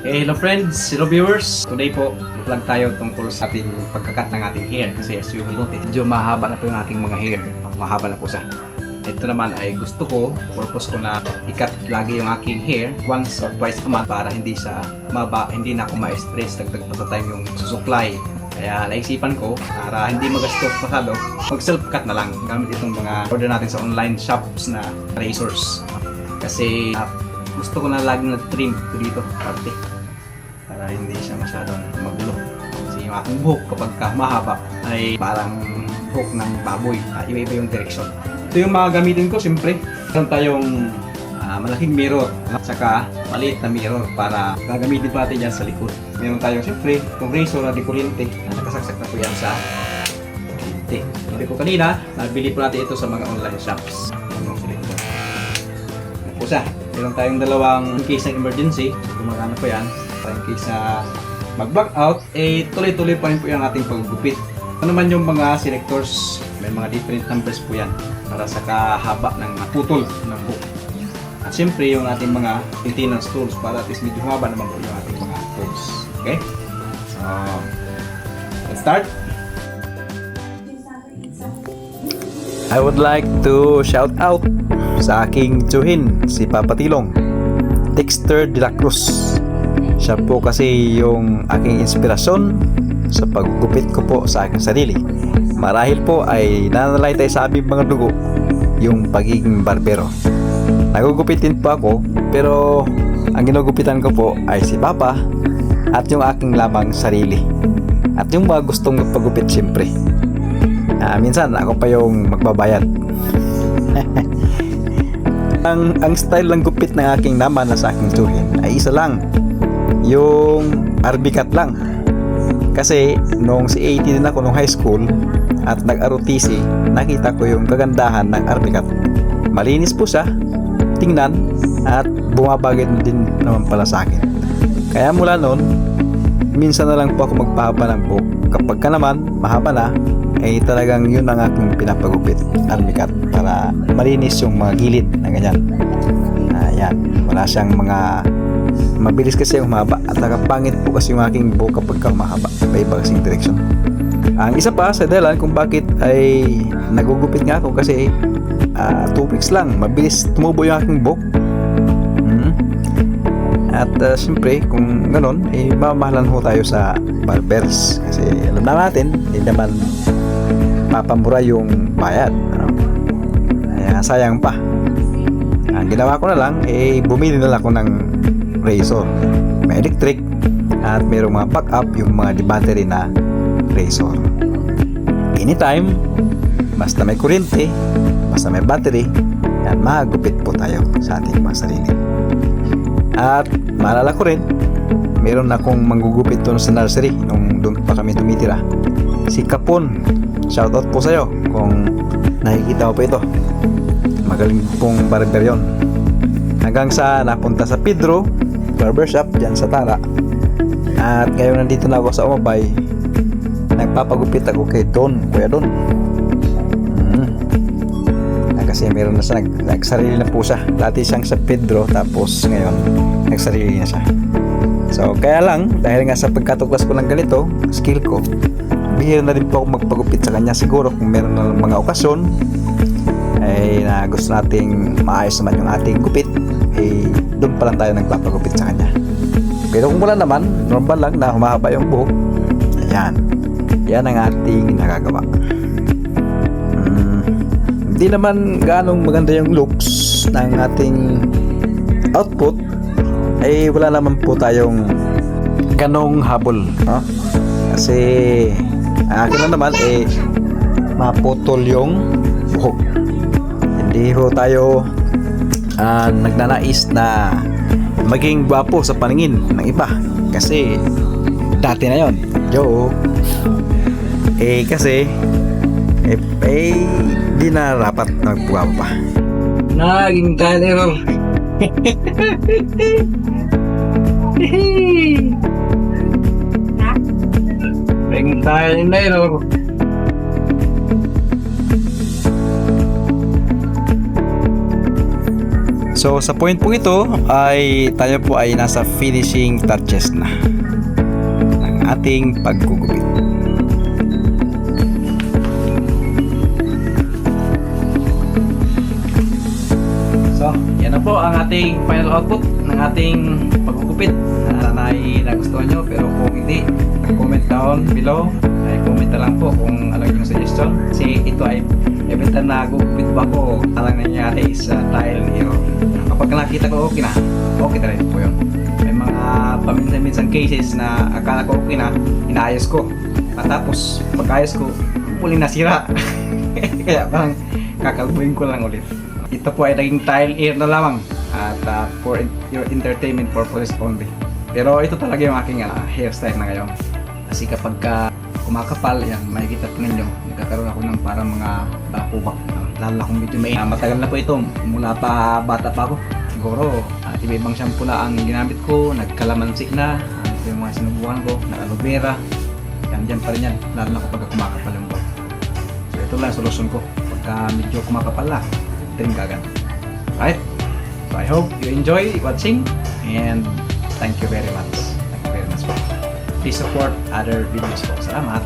Hello friends, hello viewers. Today po, vlog tayo tungkol sa ating pagkakat ng ating hair. Kasi as you will notice, medyo mahaba na po yung ating mga hair. Mahaba na po siya. Ito naman ay gusto ko, purpose ko na ikat lagi yung aking hair once or twice a month para hindi sa maba, hindi na ako ma-stress dagdag pa sa time yung susupply. Kaya naisipan ko, para hindi magastos masyado, mag self cut na lang gamit itong mga order natin sa online shops na razors. Kasi gusto ko na laging nag-trim ko dito parte para hindi siya masyadong magulo. Kasi yung aking buhok kapag mahaba ay parang buhok ng baboy, iba-iba yung direksyon. Ito yung mga gamitin ko, siyempre meron tayong malaking mirror at saka maliit na mirror para gagamitin pa natin yan sa likod. Meron tayong siyempre itong razor na di kuryente na nakasaksak na po yan sa kuryente. Sabi ko kanina, nabili po natin ito sa mga online shops. Pusa, meron tayong dalawang case ng emergency, gumagana po yan para in case na mag-back out, tuloy-tuloy pa rin po yung ating paggupit. Ano naman yung mga selectors, may mga different numbers po yan para sa kahaba ng putol ng buhok. At siyempre yung ating mga maintenance tools para at least medyo haba naman po yung ating mga tools. Okay? So, let's start. I would like to shout out sa aking tsuhin, si Papa Tilong, Dexter de la Cruz. Siya po kasi yung aking inspirasyon sa paggupit ko po sa aking sarili. Marahil po ay nanalay tayo sa aming mga dugo yung pagiging barbero. Nagugupitin po ako, pero ang ginugupitan ko po ay si Papa at yung aking lamang sarili. At yung mga gustong magpagupit siyempre. Minsan ako pa yung magbabayad. Ang style ng gupit ng aking naman na sa aking tsuhin ay isa lang, yung RB cut lang. Kasi nung si 80 din ako nung high school at nag-ROTC, nakita ko yung kagandahan ng RB cut. Malinis po siya tingnan at bumabagay din naman pala sa akin. Kaya mula noon, minsan na lang po ako magpahaba ng buhok. Kapag ka naman mahaba na, ay talagang yun ang aking pinapagupit, RB cut, para malinis yung mga gilid na ganyan. Ayan, wala siyang mga mabilis kasi yung mahaba at nakapangit po kasi yung aking buhok kapag ka mahaba, may iba kasing direksyon. Ang isa pa sa dahilan kung bakit ay nagugupit nga ako kasi 2 weeks lang, mabilis tumubo yung aking buhok. At siyempre kung ganon, mamahalan ho tayo sa barbers kasi alam na natin, hindi naman papamura yung bayad, kaya sayang pa. Ang ginawa ko na lang, bumili na lang ako ng razor, may electric at mayroong mga backup yung mga di battery na razor. Anytime, basta may kuryente, basta may battery, yan, magupit po tayo sa ating mga sarili. At maalala ko rin, meron akong manggugupit doon sa nursery nung doon pa kami tumitira, si Kapon. Shoutout po sa'yo kung nakikita mo po ito. Magaling pong barber yun. Hanggang sa napunta sa Pedro Barbershop dyan sa Tara. At ngayon nandito na ako sa Umabay. Nagpapagupit ako kay Don, Kuya Don. Kasi meron na siya, nagsarili na po siya. Dati siyang sa Pedro, tapos ngayon nagsarili na siya. So kaya lang, dahil nga sa pagkatuklas ko ng ganito, skill ko, bihira na rin po ako magpagupit sa kanya. Siguro kung meron na mga okasyon ay na gusto nating maayos naman yung ating gupit, doon pa lang tayo nagpapagupit sa kanya. Pero kung wala naman, normal lang na humahaba yung buhok, ayan, yan ang ating nagagawa. Hindi naman ganong maganda yung looks ng ating output, wala naman po tayong ganong habol, no? Kasi akin lang naman maputol yung buhok. Hindi ho tayo nagnanais na maging gwapo sa paningin ng iba, kasi dati na yon, kasi di na rapat nagpuwa pa. Naging talero. Naging talero. So sa point po ito ay tayo po ay nasa finishing touches na ng ating paggugupit. So, yan na po ang ating final output ng ating paggugupit. Sana ay nagustuhan nyo, pero kung hindi, comment down below. Ay comment na lang po kung ano yung suggestion. Kasi ito ay every time na gugupit ba ako, talang nangyari sa tile error. Kapag nakita ko okay na rin po yun. May mga paminsan-minsan cases na akala ko okay na, inaayos ko. At tapos, pagkayos ko, muling nasira. Kaya parang kakalbuin ko lang ulit. Ito po ay naging tile air na lamang at for your entertainment purposes only. Pero ito talaga yung aking hairstyle na ngayon. Kasi kapag kumakapal, yan, makikita po ninyo, nagkakaroon ako ng parang mga balakubak. Lalo na kung medyo may matagal na po ito, mula pa bata pa ako. Siguro, iba-ibang shampoo na ang ginamit ko, nagkalamansi na, ito yung mga sinubukan ko, na aloe vera. Yan, dyan pa rin yan, lalo na kapag kumakapal yung buhok. So ito lang solusyon ko, pagka medyo kumakapal na, trim kagad. Right? So I hope you enjoy watching and thank you very much. Thank you very much po. Please support other videos po. Salamat!